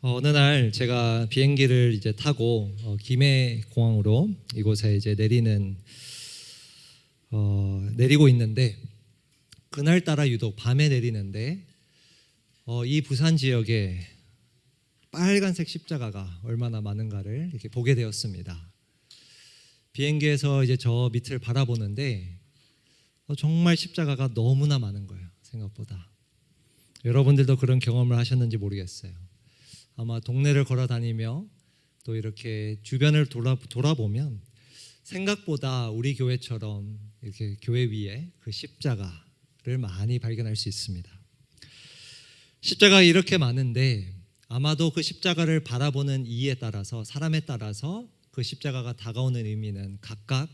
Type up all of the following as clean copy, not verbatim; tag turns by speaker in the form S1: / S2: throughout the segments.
S1: 어느 날 제가 비행기를 이제 타고 김해 공항으로 이곳에 이제 내리고 있는데, 그날따라 유독 밤에 내리는데 이 부산 지역에 빨간색 십자가가 얼마나 많은가를 이렇게 보게 되었습니다. 비행기에서 이제 저 밑을 바라보는데 정말 십자가가 너무나 많은 거예요. 생각보다. 여러분들도 그런 경험을 하셨는지 모르겠어요. 아마 동네를 걸어 다니며 또 이렇게 주변을 돌아보면 생각보다 우리 교회처럼 이렇게 교회 위에 그 십자가를 많이 발견할 수 있습니다. 십자가가 이렇게 많은데 아마도 그 십자가를 바라보는 이에 따라서, 사람에 따라서 그 십자가가 다가오는 의미는 각각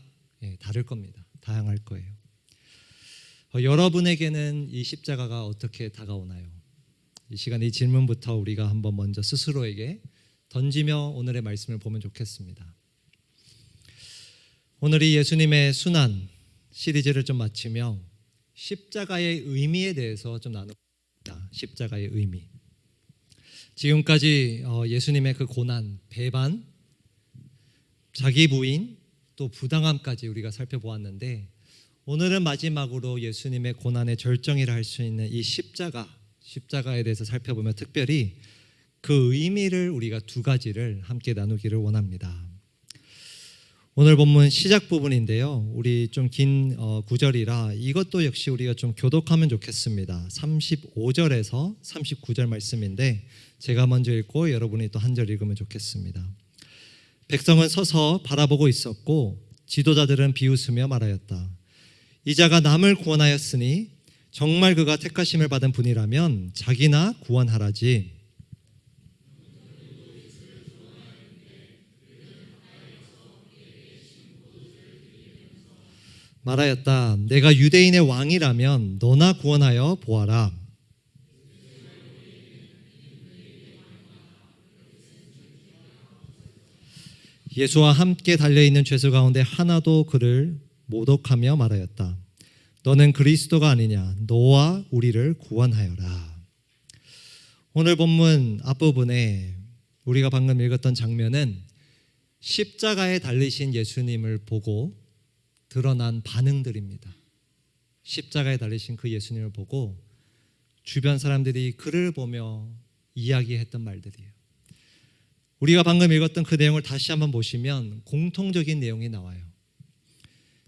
S1: 다를 겁니다. 다양할 거예요. 여러분에게는 이 십자가가 어떻게 다가오나요? 이 시간 이 질문부터 우리가 한번 먼저 스스로에게 던지며 오늘의 말씀을 보면 좋겠습니다. 오늘이 예수님의 순환 시리즈를 좀 마치며 십자가의 의미에 대해서 좀 나눕니다. 십자가의 의미. 지금까지 예수님의 그 고난, 배반, 자기 부인, 또 부당함까지 우리가 살펴보았는데, 오늘은 마지막으로 예수님의 고난의 절정이라 할 수 있는 이 십자가에 대해서 살펴보며 특별히 그 의미를 우리가 두 가지를 함께 나누기를 원합니다. 오늘 본문 시작 부분인데요, 우리 좀 긴 구절이라 이것도 역시 우리가 좀 교독하면 좋겠습니다. 35절에서 39절 말씀인데 제가 먼저 읽고 여러분이 또 한 절 읽으면 좋겠습니다. 백성은 서서 바라보고 있었고 지도자들은 비웃으며 말하였다. 이자가 남을 구원하였으니 정말 그가 택하심을 받은 분이라면 자기나 구원하라지. 말하였다. 내가 유대인의 왕이라면 너나 구원하여 보아라. 예수와 함께 달려있는 죄수 가운데 하나도 그를 모독하며 말하였다. 너는 그리스도가 아니냐? 너와 우리를 구원하여라. 오늘 본문 앞부분에 우리가 방금 읽었던 장면은 십자가에 달리신 예수님을 보고 드러난 반응들입니다. 십자가에 달리신 그 예수님을 보고 주변 사람들이 그를 보며 이야기했던 말들이에요. 우리가 방금 읽었던 그 내용을 다시 한번 보시면 공통적인 내용이 나와요.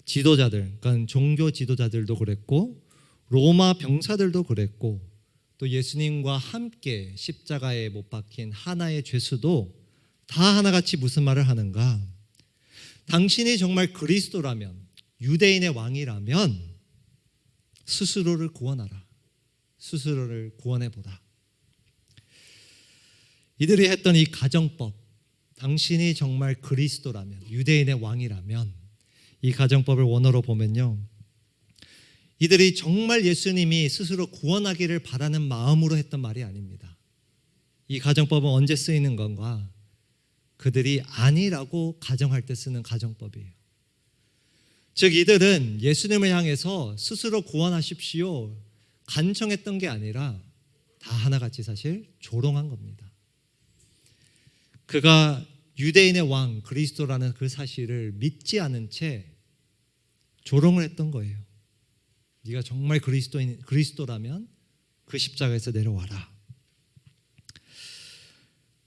S1: 지도자들, 그러니까 종교 지도자들도 그랬고 로마 병사들도 그랬고 또 예수님과 함께 십자가에 못 박힌 하나의 죄수도 다 하나같이 무슨 말을 하는가? 당신이 정말 그리스도라면, 유대인의 왕이라면 스스로를 구원하라. 스스로를 구원해보라. 이들이 했던 이 가정법, 당신이 정말 그리스도라면, 유대인의 왕이라면, 이 가정법을 원어로 보면요, 이들이 정말 예수님이 스스로 구원하기를 바라는 마음으로 했던 말이 아닙니다. 이 가정법은 언제 쓰이는 건가? 그들이 아니라고 가정할 때 쓰는 가정법이에요. 즉 이들은 예수님을 향해서 스스로 구원하십시오 간청했던 게 아니라 다 하나같이 사실 조롱한 겁니다. 그가 유대인의 왕 그리스도라는 그 사실을 믿지 않은 채 조롱을 했던 거예요. 네가 정말 그리스도라면 그 십자가에서 내려와라.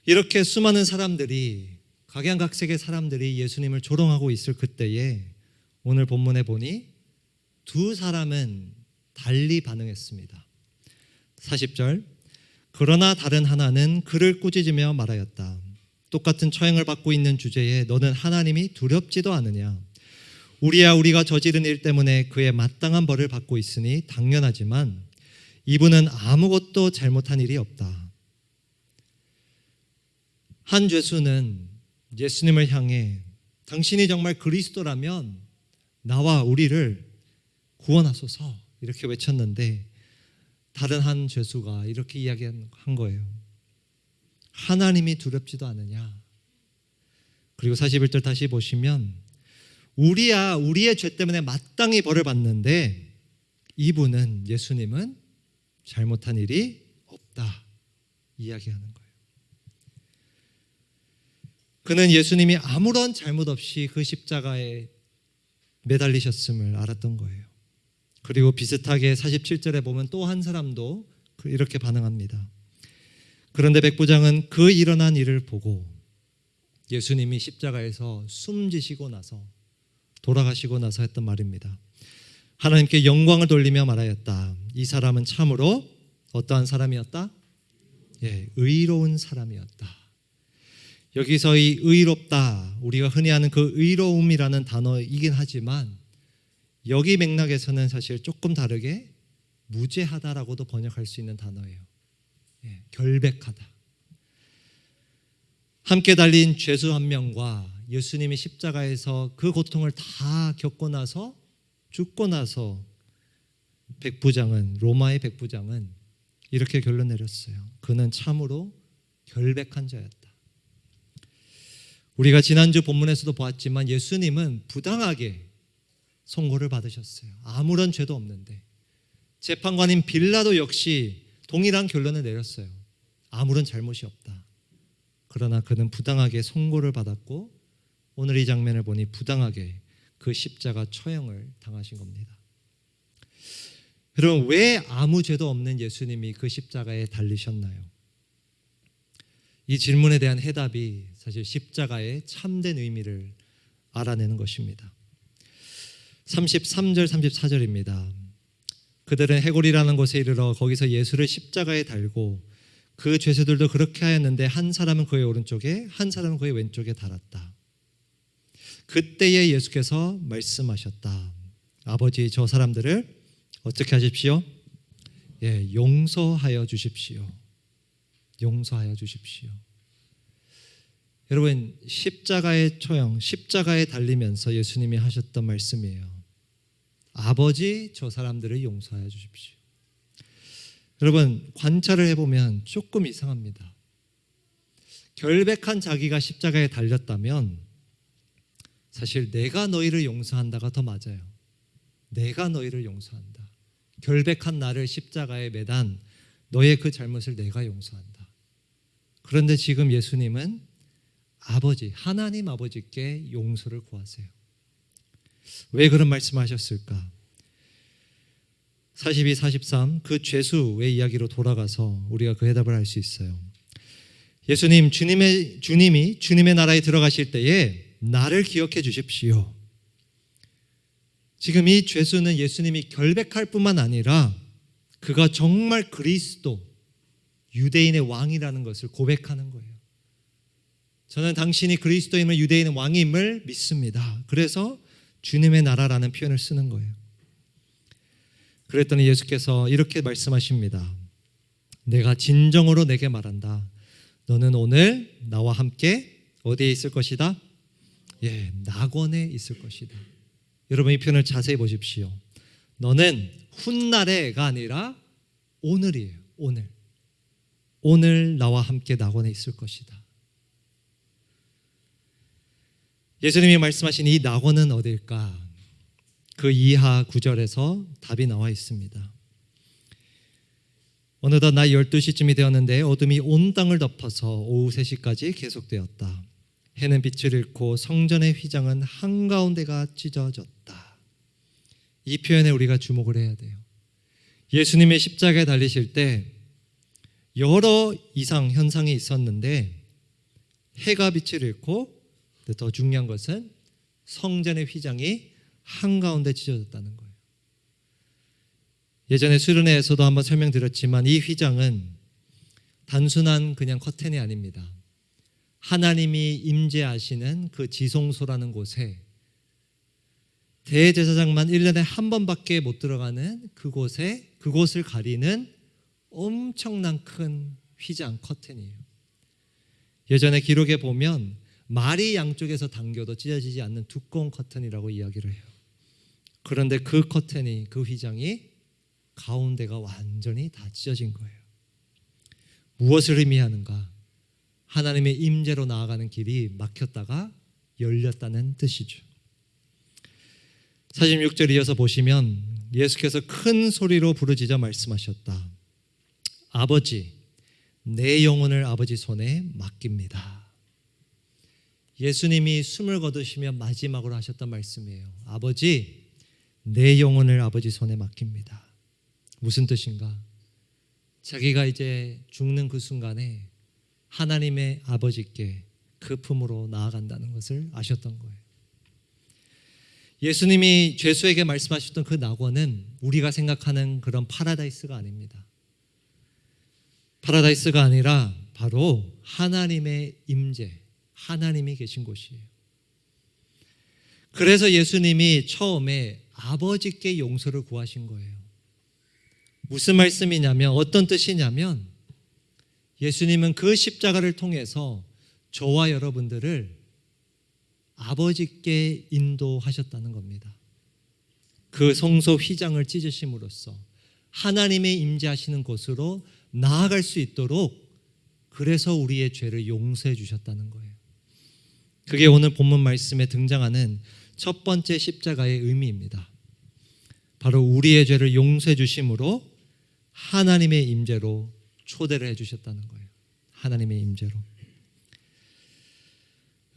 S1: 이렇게 수많은 사람들이, 각양각색의 사람들이 예수님을 조롱하고 있을 그때에 오늘 본문에 보니 두 사람은 달리 반응했습니다. 40절, 그러나 다른 하나는 그를 꾸짖으며 말하였다. 똑같은 처형을 받고 있는 주제에 너는 하나님이 두렵지도 않으냐? 우리가 저지른 일 때문에 그의 마땅한 벌을 받고 있으니 당연하지만 이분은 아무것도 잘못한 일이 없다. 한 죄수는 예수님을 향해 당신이 정말 그리스도라면 나와 우리를 구원하소서 이렇게 외쳤는데, 다른 한 죄수가 이렇게 이야기한 거예요. 하나님이 두렵지도 않으냐? 그리고 41절 다시 보시면 우리의 죄 때문에 마땅히 벌을 받는데 이분은, 예수님은 잘못한 일이 없다 이야기하는 거예요. 그는 예수님이 아무런 잘못 없이 그 십자가에 매달리셨음을 알았던 거예요. 그리고 비슷하게 47절에 보면 또 한 사람도 이렇게 반응합니다. 그런데 백부장은 그 일어난 일을 보고 예수님이 십자가에서 숨지시고 나서 돌아가시고 나서 했던 말입니다. 하나님께 영광을 돌리며 말하였다. 이 사람은 참으로 어떠한 사람이었다? 의로운 사람이었다. 여기서 이 의롭다, 우리가 흔히 하는 그 의로움이라는 단어이긴 하지만 여기 맥락에서는 사실 조금 다르게 무죄하다라고도 번역할 수 있는 단어예요. 결백하다. 함께 달린 죄수 한 명과 예수님이 십자가에서 그 고통을 다 겪고 나서 죽고 나서 로마의 백부장은 이렇게 결론 내렸어요. 그는 참으로 결백한 자였다. 우리가 지난주 본문에서도 보았지만 예수님은 부당하게 선고를 받으셨어요. 아무런 죄도 없는데. 재판관인 빌라도 역시 동일한 결론을 내렸어요. 아무런 잘못이 없다. 그러나 그는 부당하게 선고를 받았고 오늘 이 장면을 보니 부당하게 그 십자가 처형을 당하신 겁니다. 여러분, 왜 아무 죄도 없는 예수님이 그 십자가에 달리셨나요? 이 질문에 대한 해답이 사실 십자가의 참된 의미를 알아내는 것입니다. 33절 34절입니다. 그들은 해골이라는 곳에 이르러 거기서 예수를 십자가에 달고 그 죄수들도 그렇게 하였는데 한 사람은 그의 오른쪽에 한 사람은 그의 왼쪽에 달았다. 그때에 예수께서 말씀하셨다. 아버지, 저 사람들을 어떻게 하십시오? 용서하여 주십시오. 용서하여 주십시오. 여러분, 십자가의 처형, 십자가에 달리면서 예수님이 하셨던 말씀이에요. 아버지, 저 사람들을 용서하여 주십시오. 여러분, 관찰을 해보면 조금 이상합니다. 결백한 자기가 십자가에 달렸다면 사실 내가 너희를 용서한다가 더 맞아요. 내가 너희를 용서한다. 결백한 나를 십자가에 매단 너의 그 잘못을 내가 용서한다. 그런데 지금 예수님은 아버지, 하나님 아버지께 용서를 구하세요. 왜 그런 말씀하셨을까? 42, 43 그 죄수의 이야기로 돌아가서 우리가 그 해답을 알 수 있어요. 예수님, 주님이 주님의 나라에 들어가실 때에 나를 기억해 주십시오. 지금 이 죄수는 예수님이 결백할 뿐만 아니라 그가 정말 그리스도, 유대인의 왕이라는 것을 고백하는 거예요. 저는 당신이 그리스도임을, 유대인의 왕임을 믿습니다. 그래서 주님의 나라라는 표현을 쓰는 거예요. 그랬더니 예수께서 이렇게 말씀하십니다. 내가 진정으로 내게 말한다. 너는 오늘 나와 함께 어디에 있을 것이다? 낙원에 있을 것이다. 여러분, 이 표현을 자세히 보십시오. 너는 훗날에가 아니라 오늘이에요. 오늘 나와 함께 낙원에 있을 것이다. 예수님이 말씀하신 이 낙원은 어딜까? 그 이하 9절에서 답이 나와 있습니다. 어느덧 낮 12시쯤이 되었는데 어둠이 온 땅을 덮어서 오후 3시까지 계속되었다. 해는 빛을 잃고 성전의 휘장은 한가운데가 찢어졌다. 이 표현에 우리가 주목을 해야 돼요. 예수님의 십자가에 달리실 때 여러 이상 현상이 있었는데 해가 빛을 잃고 더 중요한 것은 성전의 휘장이 한가운데 찢어졌다는 거예요. 예전에 수련회에서도 한번 설명드렸지만 이 휘장은 단순한 그냥 커튼이 아닙니다. 하나님이 임재하시는 그 지성소라는 곳에 대제사장만 1년에 한 번밖에 못 들어가는 그곳을 가리는 엄청난 큰 휘장 커튼이에요. 예전에 기록에 보면 말이 양쪽에서 당겨도 찢어지지 않는 두꺼운 커튼이라고 이야기를 해요. 그런데 그 커튼이, 그 휘장이 가운데가 완전히 다 찢어진 거예요. 무엇을 의미하는가? 하나님의 임재로 나아가는 길이 막혔다가 열렸다는 뜻이죠. 46절 이어서 보시면 예수께서 큰 소리로 부르짖어 말씀하셨다. 아버지, 내 영혼을 아버지 손에 맡깁니다. 예수님이 숨을 거두시며 마지막으로 하셨던 말씀이에요. 아버지, 내 영혼을 아버지 손에 맡깁니다. 무슨 뜻인가? 자기가 이제 죽는 그 순간에 하나님의 아버지께 그 품으로 나아간다는 것을 아셨던 거예요. 예수님이 죄수에게 말씀하셨던 그 낙원은 우리가 생각하는 그런 파라다이스가 아닙니다. 파라다이스가 아니라 바로 하나님의 임재, 하나님이 계신 곳이에요. 그래서 예수님이 처음에 아버지께 용서를 구하신 거예요. 무슨 말씀이냐면, 어떤 뜻이냐면, 예수님은 그 십자가를 통해서 저와 여러분들을 아버지께 인도하셨다는 겁니다. 그 성소 휘장을 찢으심으로써 하나님의 임재하시는 곳으로 나아갈 수 있도록, 그래서 우리의 죄를 용서해 주셨다는 거예요. 그게 오늘 본문 말씀에 등장하는 첫 번째 십자가의 의미입니다. 바로 우리의 죄를 용서해 주심으로 하나님의 임재로 초대를 해 주셨다는 거예요. 하나님의 임재로.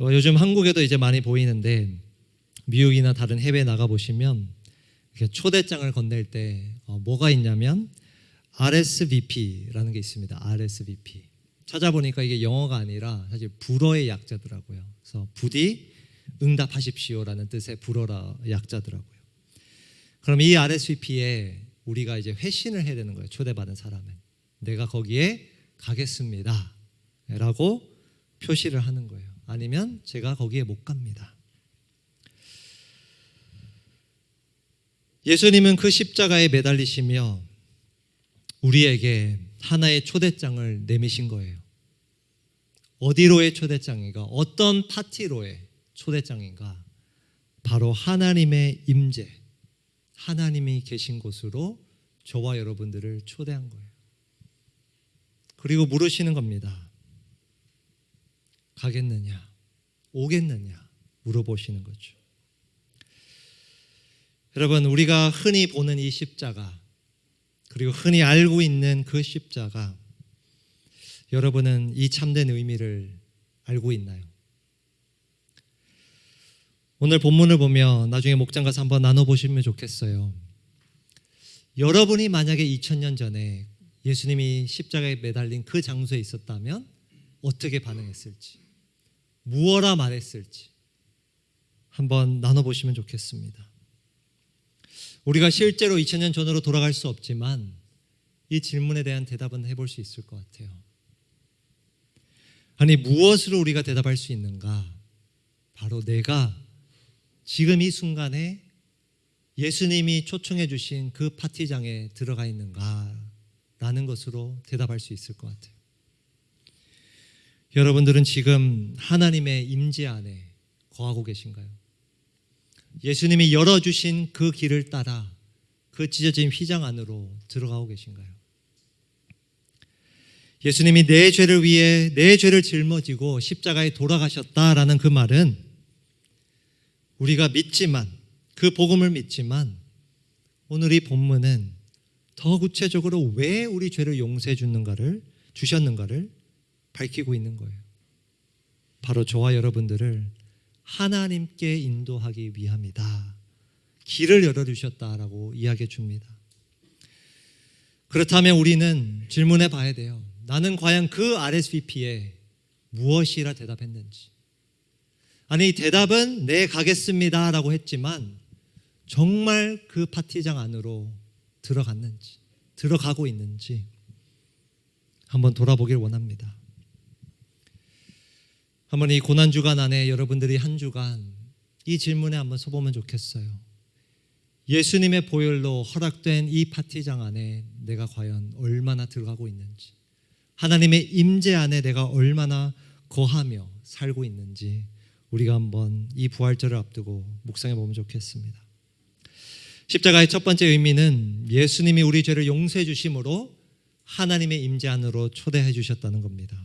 S1: 요즘 한국에도 이제 많이 보이는데, 미국이나 다른 해외에 나가 보시면 이렇게 초대장을 건넬 때 뭐가 있냐면 RSVP라는 게 있습니다. RSVP. 찾아보니까 이게 영어가 아니라 사실 불어의 약자더라고요. 그래서 부디 응답하십시오라는 뜻의 불어라 약자더라고요. 그럼 이 RSVP에 우리가 이제 회신을 해야 되는 거예요. 초대받은 사람은 내가 거기에 가겠습니다 라고 표시를 하는 거예요. 아니면 제가 거기에 못 갑니다. 예수님은 그 십자가에 매달리시며 우리에게 하나의 초대장을 내미신 거예요. 어디로의 초대장인가? 어떤 파티로의 초대장인가? 바로 하나님의 임재, 하나님이 계신 곳으로 저와 여러분들을 초대한 거예요. 그리고 물으시는 겁니다. 가겠느냐? 오겠느냐? 물어보시는 거죠. 여러분, 우리가 흔히 보는 이 십자가, 그리고 흔히 알고 있는 그 십자가, 여러분은 이 참된 의미를 알고 있나요? 오늘 본문을 보면 나중에 목장 가서 한번 나눠보시면 좋겠어요. 여러분이 만약에 2000년 전에 예수님이 십자가에 매달린 그 장소에 있었다면 어떻게 반응했을지, 무엇라 말했을지 한번 나눠보시면 좋겠습니다. 우리가 실제로 2000년 전으로 돌아갈 수 없지만 이 질문에 대한 대답은 해볼 수 있을 것 같아요. 아니, 무엇으로 우리가 대답할 수 있는가? 바로 내가 지금 이 순간에 예수님이 초청해 주신 그 파티장에 들어가 있는가? 라는 것으로 대답할 수 있을 것 같아요. 여러분들은 지금 하나님의 임재 안에 거하고 계신가요? 예수님이 열어주신 그 길을 따라 그 찢어진 휘장 안으로 들어가고 계신가요? 예수님이 내 죄를 위해 내 죄를 짊어지고 십자가에 돌아가셨다라는 그 말은 우리가 믿지만, 그 복음을 믿지만, 오늘 이 본문은 더 구체적으로 왜 우리 죄를 용서해 주셨는가를 밝히고 있는 거예요. 바로 저와 여러분들을 하나님께 인도하기 위함이다. 길을 열어주셨다라고 이야기해 줍니다. 그렇다면 우리는 질문해 봐야 돼요. 나는 과연 그 RSVP에 무엇이라 대답했는지. 아니, 대답은 네, 가겠습니다 라고 했지만 정말 그 파티장 안으로 들어갔는지, 들어가고 있는지 한번 돌아보길 원합니다. 한번 이 고난주간 안에 여러분들이 한 주간 이 질문에 한번 서보면 좋겠어요. 예수님의 보혈로 허락된 이 파티장 안에 내가 과연 얼마나 들어가고 있는지, 하나님의 임재 안에 내가 얼마나 거하며 살고 있는지 우리가 한번 이 부활절을 앞두고 묵상해 보면 좋겠습니다. 십자가의 첫 번째 의미는 예수님이 우리 죄를 용서해 주심으로 하나님의 임재 안으로 초대해 주셨다는 겁니다.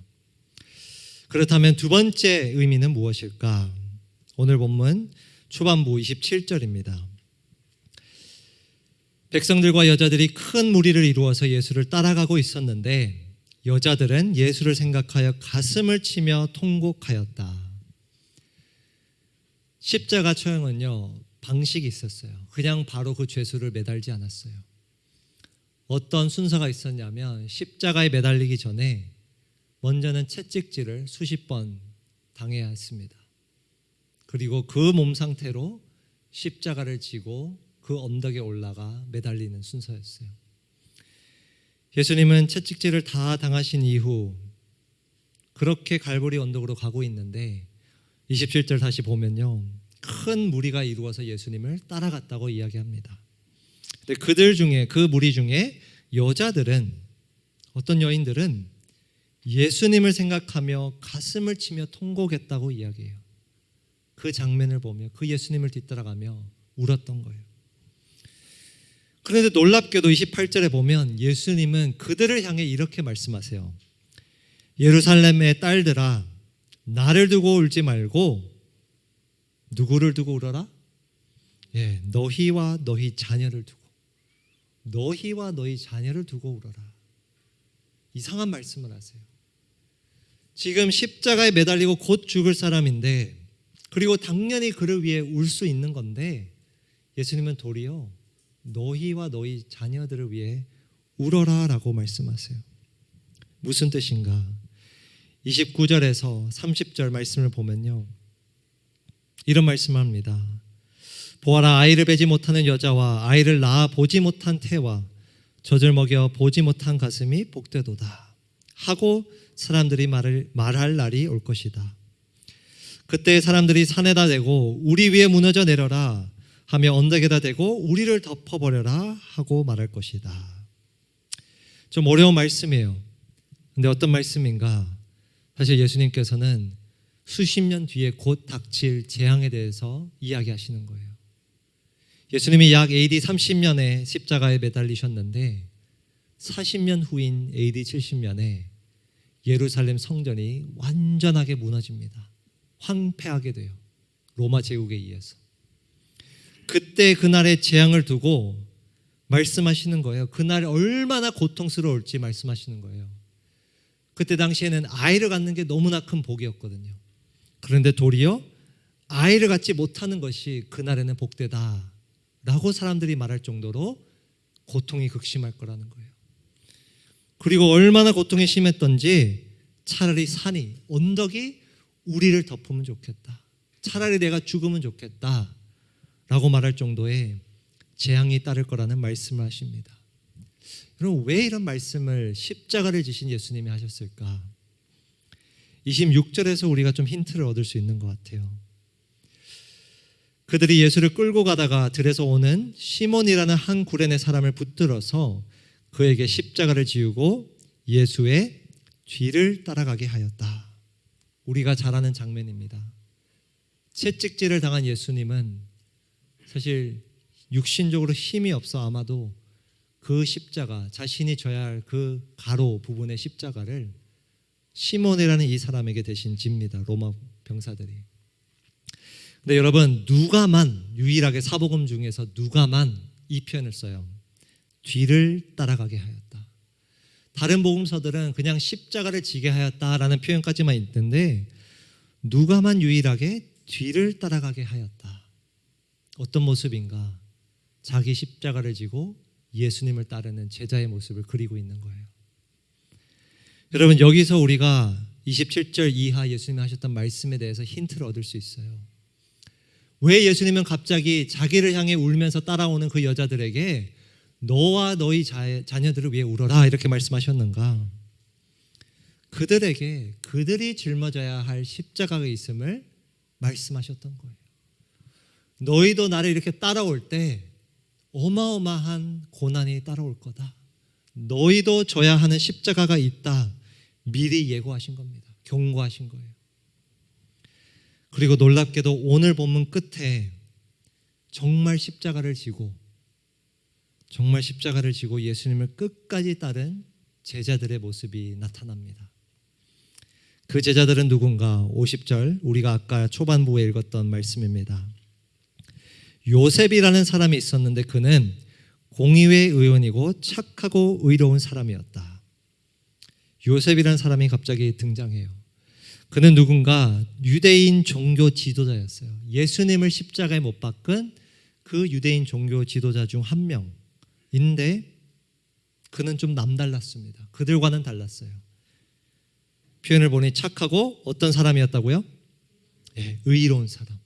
S1: 그렇다면 두 번째 의미는 무엇일까? 오늘 본문 초반부 27절입니다. 백성들과 여자들이 큰 무리를 이루어서 예수를 따라가고 있었는데 여자들은 예수를 생각하여 가슴을 치며 통곡하였다. 십자가 처형은요, 방식이 있었어요. 그냥 바로 그 죄수를 매달지 않았어요. 어떤 순서가 있었냐면 십자가에 매달리기 전에 먼저는 채찍질을 수십 번 당해야 했습니다. 그리고 그 몸 상태로 십자가를 지고 그 언덕에 올라가 매달리는 순서였어요. 예수님은 채찍질을 다 당하신 이후 그렇게 갈보리 언덕으로 가고 있는데 27절 다시 보면요, 큰 무리가 이루어서 예수님을 따라갔다고 이야기합니다. 근데 그들 중에, 그 무리 중에 여자들은, 어떤 여인들은 예수님을 생각하며 가슴을 치며 통곡했다고 이야기해요. 그 장면을 보며 그 예수님을 뒤따라가며 울었던 거예요. 그런데 놀랍게도 28절에 보면 예수님은 그들을 향해 이렇게 말씀하세요. 예루살렘의 딸들아, 나를 두고 울지 말고 누구를 두고 울어라? 너희와 너희 자녀를 두고, 너희와 너희 자녀를 두고 울어라. 이상한 말씀을 하세요. 지금 십자가에 매달리고 곧 죽을 사람인데, 그리고 당연히 그를 위해 울 수 있는 건데, 예수님은 도리어 너희와 너희 자녀들을 위해 울어라 라고 말씀하세요. 무슨 뜻인가? 29절에서 30절 말씀을 보면요, 이런 말씀을 합니다. 보아라, 아이를 뵈지 못하는 여자와 아이를 낳아 보지 못한 태와 젖을 먹여 보지 못한 가슴이 복되도다 하고 사람들이 말할 날이 올 것이다. 그때 사람들이 산에다 대고 우리 위에 무너져 내려라 하며 언덕에다 대고 우리를 덮어버려라 하고 말할 것이다. 좀 어려운 말씀이에요. 근데 어떤 말씀인가? 사실 예수님께서는 수십 년 뒤에 곧 닥칠 재앙에 대해서 이야기하시는 거예요. 예수님이 약 AD 30년에 십자가에 매달리셨는데 40년 후인 AD 70년에 예루살렘 성전이 완전하게 무너집니다. 황폐하게 돼요. 로마 제국에 의해서. 그때 그날의 재앙을 두고 말씀하시는 거예요. 그날이 얼마나 고통스러울지 말씀하시는 거예요. 그때 당시에는 아이를 갖는 게 너무나 큰 복이었거든요. 그런데 도리어 아이를 갖지 못하는 것이 그날에는 복되다 라고 사람들이 말할 정도로 고통이 극심할 거라는 거예요. 그리고 얼마나 고통이 심했던지 차라리 산이, 언덕이 우리를 덮으면 좋겠다, 차라리 내가 죽으면 좋겠다 라고 말할 정도의 재앙이 따를 거라는 말씀을 하십니다. 여러분, 왜 이런 말씀을 십자가를 지신 예수님이 하셨을까? 26절에서 우리가 좀 힌트를 얻을 수 있는 것 같아요. 그들이 예수를 끌고 가다가 들에서 오는 시몬이라는 한 구레네 사람을 붙들어서 그에게 십자가를 지우고 예수의 뒤를 따라가게 하였다. 우리가 잘 아는 장면입니다. 채찍질을 당한 예수님은 사실 육신적으로 힘이 없어 아마도 그 십자가, 자신이 져야 할 그 가로 부분의 십자가를 시몬이라는 이 사람에게 대신 집니다. 로마 병사들이. 근데 여러분, 누가만, 유일하게 사복음 중에서 누가만 이 표현을 써요. 뒤를 따라가게 하였다. 다른 복음서들은 그냥 십자가를 지게 하였다라는 표현까지만 있는데 누가만 유일하게 뒤를 따라가게 하였다. 어떤 모습인가? 자기 십자가를 지고 예수님을 따르는 제자의 모습을 그리고 있는 거예요. 여러분, 여기서 우리가 27절 이하 예수님이 하셨던 말씀에 대해서 힌트를 얻을 수 있어요. 왜 예수님은 갑자기 자기를 향해 울면서 따라오는 그 여자들에게 너와 너희 자녀들을 위해 울어라 이렇게 말씀하셨는가? 그들에게 그들이 짊어져야 할 십자가가 있음을 말씀하셨던 거예요. 너희도 나를 이렇게 따라올 때 어마어마한 고난이 따라올 거다. 너희도 져야 하는 십자가가 있다. 미리 예고하신 겁니다. 경고하신 거예요. 그리고 놀랍게도 오늘 본문 끝에 정말 십자가를 지고 예수님을 끝까지 따른 제자들의 모습이 나타납니다. 그 제자들은 누군가? 50절, 우리가 아까 초반부에 읽었던 말씀입니다. 요셉이라는 사람이 있었는데 그는 공의회 의원이고 착하고 의로운 사람이었다. 요셉이라는 사람이 갑자기 등장해요. 그는 누군가 유대인 종교 지도자였어요. 예수님을 십자가에 못 박은 그 유대인 종교 지도자 중 한 명인데 그는 좀 남달랐습니다. 그들과는 달랐어요. 표현을 보니 착하고 어떤 사람이었다고요? 네, 의로운 사람.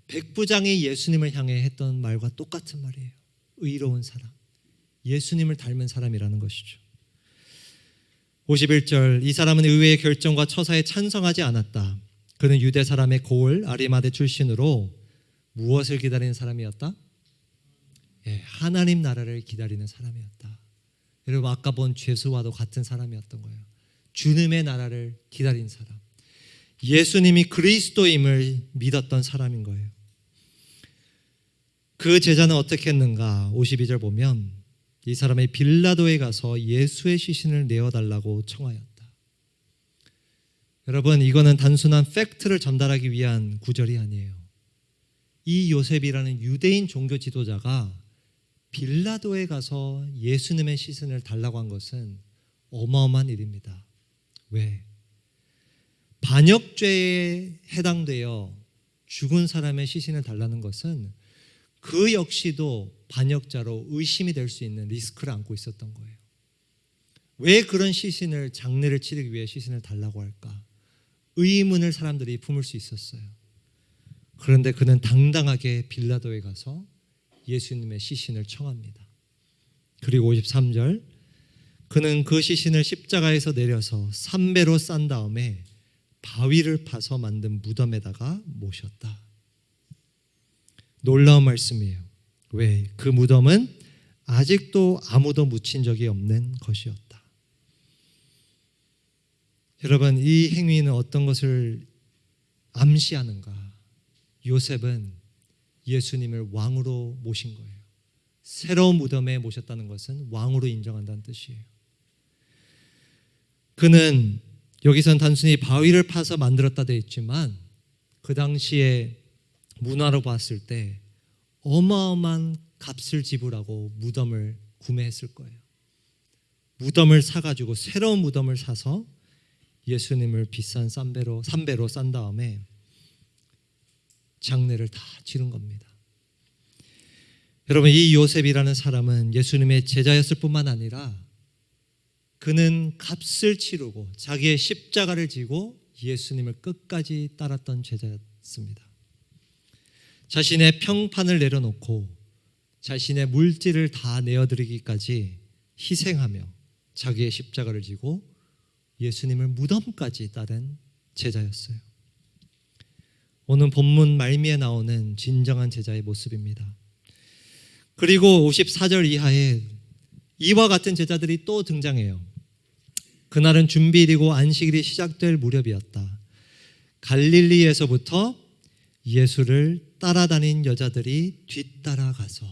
S1: 백부장이 예수님을 향해 했던 말과 똑같은 말이에요. 의로운 사람. 예수님을 닮은 사람이라는 것이죠. 51절, 이 사람은 의회의 결정과 처사에 찬성하지 않았다. 그는 유대 사람의 고을 아리마대 출신으로 무엇을 기다리는 사람이었다? 예, 하나님 나라를 기다리는 사람이었다. 여러분 아까 본 죄수와도 같은 사람이었던 거예요. 주님의 나라를 기다린 사람. 예수님이 그리스도임을 믿었던 사람인 거예요. 그 제자는 어떻게 했는가? 52절 보면 이 사람이 빌라도에 가서 예수의 시신을 내어달라고 청하였다. 여러분 이거는 단순한 팩트를 전달하기 위한 구절이 아니에요. 이 요셉이라는 유대인 종교 지도자가 빌라도에 가서 예수님의 시신을 달라고 한 것은 어마어마한 일입니다. 왜? 반역죄에 해당되어 죽은 사람의 시신을 달라는 것은 그 역시도 반역자로 의심이 될 수 있는 리스크를 안고 있었던 거예요. 왜 그런 시신을 장례를 치르기 위해 시신을 달라고 할까? 의문을 사람들이 품을 수 있었어요. 그런데 그는 당당하게 빌라도에 가서 예수님의 시신을 청합니다. 그리고 53절, 그는 그 시신을 십자가에서 내려서 삼배로 싼 다음에 바위를 파서 만든 무덤에다가 모셨다. 놀라운 말씀이에요. 왜? 그 무덤은 아직도 아무도 묻힌 적이 없는 것이었다. 여러분 이 행위는 어떤 것을 암시하는가? 요셉은 예수님을 왕으로 모신 거예요. 새로운 무덤에 모셨다는 것은 왕으로 인정한다는 뜻이에요. 그는 여기선 단순히 바위를 파서 만들었다 되어 있지만 그 당시에 문화로 봤을 때 어마어마한 값을 지불하고 무덤을 구매했을 거예요. 무덤을 사가지고 새로운 무덤을 사서 예수님을 비싼 삼배로 싼 다음에 장례를 다 치른 겁니다. 여러분 이 요셉이라는 사람은 예수님의 제자였을 뿐만 아니라 그는 값을 치르고 자기의 십자가를 지고 예수님을 끝까지 따랐던 제자였습니다. 자신의 평판을 내려놓고 자신의 물질을 다 내어드리기까지 희생하며 자기의 십자가를 지고 예수님을 무덤까지 따른 제자였어요. 오늘 본문 말미에 나오는 진정한 제자의 모습입니다. 그리고 54절 이하에 이와 같은 제자들이 또 등장해요. 그날은 준비일이고 안식일이 시작될 무렵이었다. 갈릴리에서부터 예수를 따라다닌 여자들이 뒤따라가서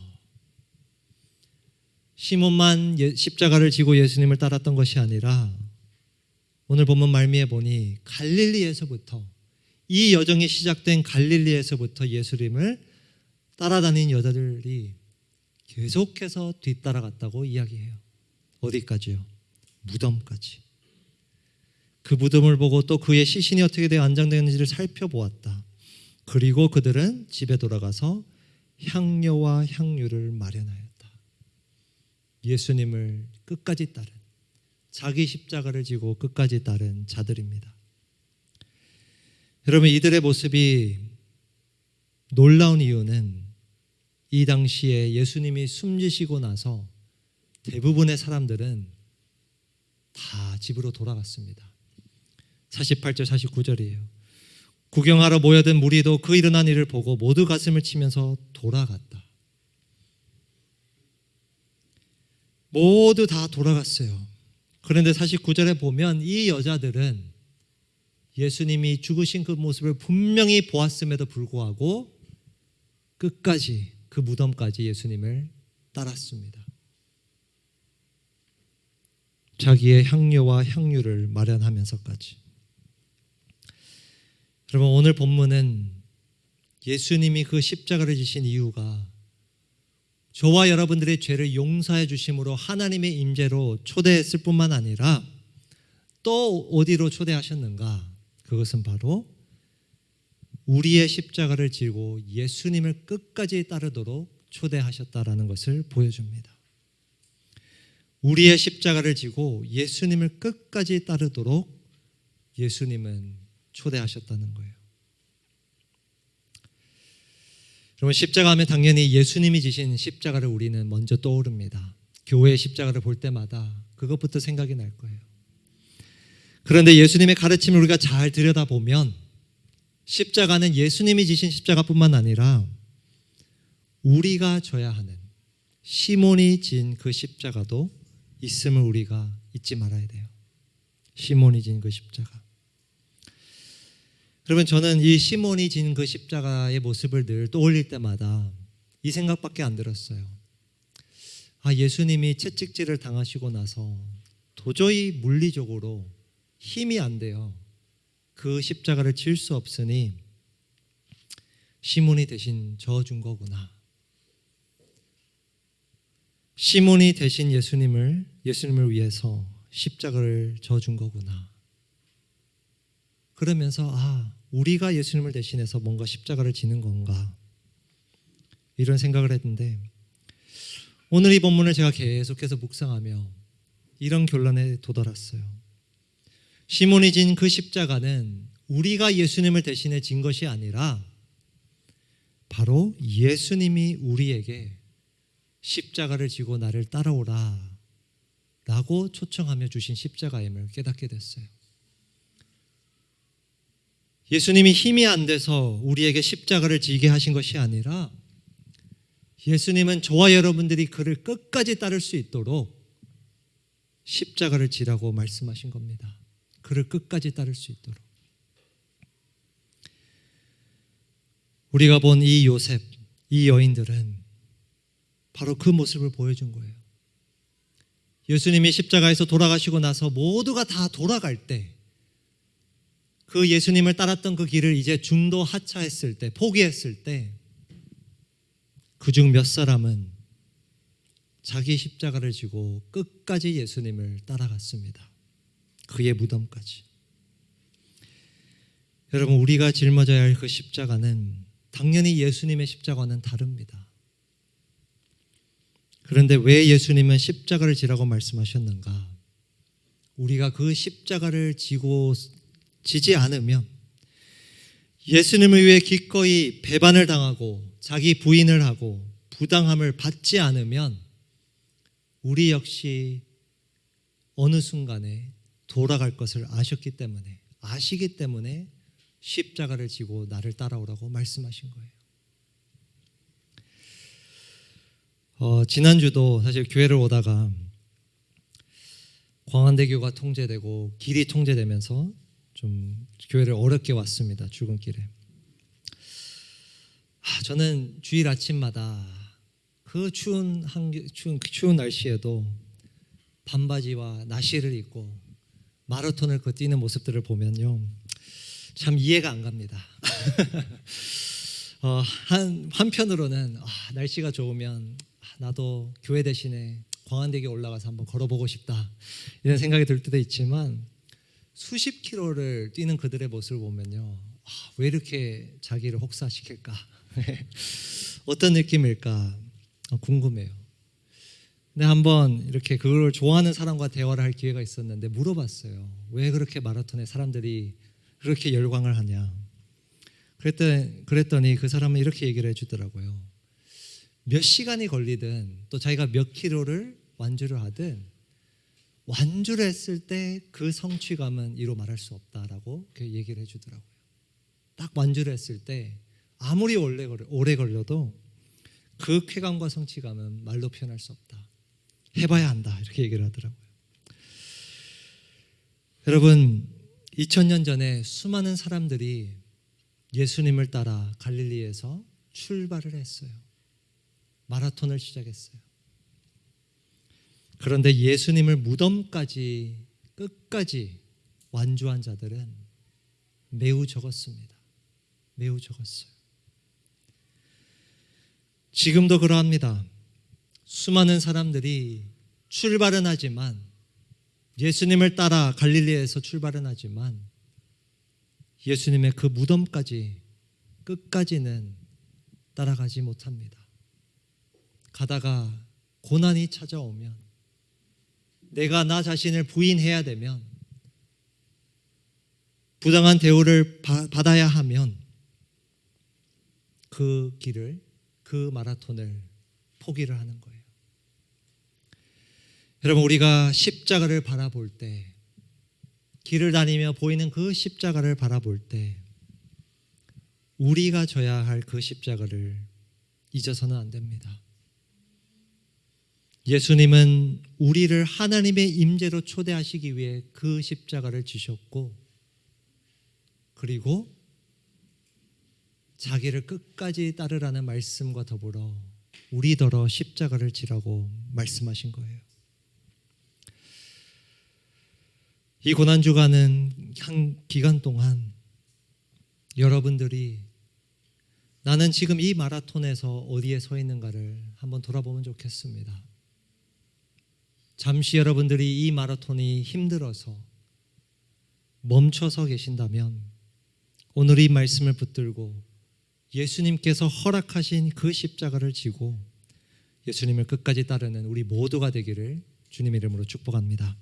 S1: 시몬만 십자가를 지고 예수님을 따랐던 것이 아니라 오늘 본문 말미에 보니 갈릴리에서부터 이 여정이 시작된 갈릴리에서부터 예수님을 따라다닌 여자들이 계속해서 뒤따라갔다고 이야기해요. 어디까지요? 무덤까지. 그 무덤을 보고 또 그의 시신이 어떻게 되어 안장되었는지를 살펴보았다. 그리고 그들은 집에 돌아가서 향료와 향유를 마련하였다. 예수님을 끝까지 따른, 자기 십자가를 지고 끝까지 따른 자들입니다. 여러분 이들의 모습이 놀라운 이유는 이 당시에 예수님이 숨지시고 나서 대부분의 사람들은 다 집으로 돌아갔습니다. 48절 49절이에요. 구경하러 모여든 무리도 그 일어난 일을 보고 모두 가슴을 치면서 돌아갔다. 모두 다 돌아갔어요. 그런데 49절에 보면 이 여자들은 예수님이 죽으신 그 모습을 분명히 보았음에도 불구하고 끝까지 그 무덤까지 예수님을 따랐습니다. 자기의 향료와 향유를 마련하면서까지. 여러분 오늘 본문은 예수님이 그 십자가를 지신 이유가 저와 여러분들의 죄를 용서해 주심으로 하나님의 임재로 초대했을 뿐만 아니라 또 어디로 초대하셨는가? 그것은 바로 우리의 십자가를 지고 예수님을 끝까지 따르도록 초대하셨다라는 것을 보여줍니다. 우리의 십자가를 지고 예수님을 끝까지 따르도록 예수님은 초대하셨다는 거예요. 여러분, 십자가 하면 당연히 예수님이 지신 십자가를 우리는 먼저 떠오릅니다. 교회의 십자가를 볼 때마다 그것부터 생각이 날 거예요. 그런데 예수님의 가르침을 우리가 잘 들여다보면 십자가는 예수님이 지신 십자가뿐만 아니라 우리가 져야 하는 시몬이 진 그 십자가도 있음을 우리가 잊지 말아야 돼요. 시몬이 진 그 십자가. 여러분, 저는 이 시몬이 진 그 십자가의 모습을 늘 떠올릴 때마다 이 생각밖에 안 들었어요. 예수님이 채찍질을 당하시고 나서 도저히 물리적으로 힘이 안 돼요. 그 십자가를 질 수 없으니 시몬이 대신 져준 거구나. 시몬이 대신 예수님을 위해서 십자가를 져준 거구나. 그러면서 우리가 예수님을 대신해서 뭔가 십자가를 지는 건가, 이런 생각을 했는데, 오늘 이 본문을 제가 계속해서 묵상하며 이런 결론에 도달했어요. 시몬이 진 그 십자가는 우리가 예수님을 대신해 진 것이 아니라 바로 예수님이 우리에게 십자가를 지고 나를 따라오라 라고 초청하며 주신 십자가임을 깨닫게 됐어요. 예수님이 힘이 안 돼서 우리에게 십자가를 지게 하신 것이 아니라 예수님은 저와 여러분들이 그를 끝까지 따를 수 있도록 십자가를 지라고 말씀하신 겁니다. 그를 끝까지 따를 수 있도록. 우리가 본 이 요셉, 이 여인들은 바로 그 모습을 보여준 거예요. 예수님이 십자가에서 돌아가시고 나서 모두가 다 돌아갈 때, 그 예수님을 따랐던 그 길을 이제 중도 하차했을 때, 포기했을 때, 그중 몇 사람은 자기 십자가를 지고 끝까지 예수님을 따라갔습니다. 그의 무덤까지. 여러분, 우리가 짊어져야 할 그 십자가는 당연히 예수님의 십자가와는 다릅니다. 그런데 왜 예수님은 십자가를 지라고 말씀하셨는가? 우리가 그 십자가를 지지 않으면, 예수님을 위해 기꺼이 배반을 당하고 자기 부인을 하고 부당함을 받지 않으면 우리 역시 어느 순간에 돌아갈 것을 아시기 때문에 십자가를 지고 나를 따라오라고 말씀하신 거예요. 지난주도 사실 교회를 오다가 광안대교가 통제되고 길이 통제되면서 좀 교회를 어렵게 왔습니다. 출근길에. 저는 주일 아침마다 그 추운 날씨에도 반바지와 나시를 입고 마라톤을 뛰는 모습들을 보면요, 참 이해가 안 갑니다. 한편으로는 날씨가 좋으면 나도 교회 대신에 광안대교 올라가서 한번 걸어보고 싶다, 이런 생각이 들 때도 있지만, 수십 킬로를 뛰는 그들의 모습을 보면요, 왜 이렇게 자기를 혹사시킬까? 어떤 느낌일까 궁금해요. 근데 한번 이렇게 그걸 좋아하는 사람과 대화를 할 기회가 있었는데 물어봤어요. 왜 그렇게 마라톤에 사람들이 그렇게 열광을 하냐? 그랬더니 그 사람은 이렇게 얘기를 해주더라고요. 몇 시간이 걸리든 또 자기가 몇 킬로를 완주를 하든 완주를 했을 때 그 성취감은 이루 말할 수 없다라고 얘기를 해주더라고요. 딱 완주를 했을 때 아무리 오래 걸려도 그 쾌감과 성취감은 말로 표현할 수 없다. 해봐야 한다, 이렇게 얘기를 하더라고요. 여러분, 2000년 전에 수많은 사람들이 예수님을 따라 갈릴리에서 출발을 했어요. 마라톤을 시작했어요. 그런데 예수님을 무덤까지 끝까지 완주한 자들은 매우 적었습니다. 매우 적었어요. 지금도 그러합니다. 수많은 사람들이 출발은 하지만, 예수님을 따라 갈릴리에서 출발은 하지만 예수님의 그 무덤까지 끝까지는 따라가지 못합니다. 가다가 고난이 찾아오면, 내가 나 자신을 부인해야 되면, 부당한 대우를 받아야 하면 그 길을, 그 마라톤을 포기를 하는 거예요. 여러분, 우리가 십자가를 바라볼 때, 길을 다니며 보이는 그 십자가를 바라볼 때 우리가 져야 할 그 십자가를 잊어서는 안 됩니다. 예수님은 우리를 하나님의 임재로 초대하시기 위해 그 십자가를 지셨고, 그리고 자기를 끝까지 따르라는 말씀과 더불어 우리더러 십자가를 지라고 말씀하신 거예요. 이 고난주간은 한 기간 동안 여러분들이 나는 지금 이 마라톤에서 어디에 서 있는가를 한번 돌아보면 좋겠습니다. 잠시 여러분들이 이 마라톤이 힘들어서 멈춰서 계신다면 오늘 이 말씀을 붙들고 예수님께서 허락하신 그 십자가를 지고 예수님을 끝까지 따르는 우리 모두가 되기를 주님의 이름으로 축복합니다.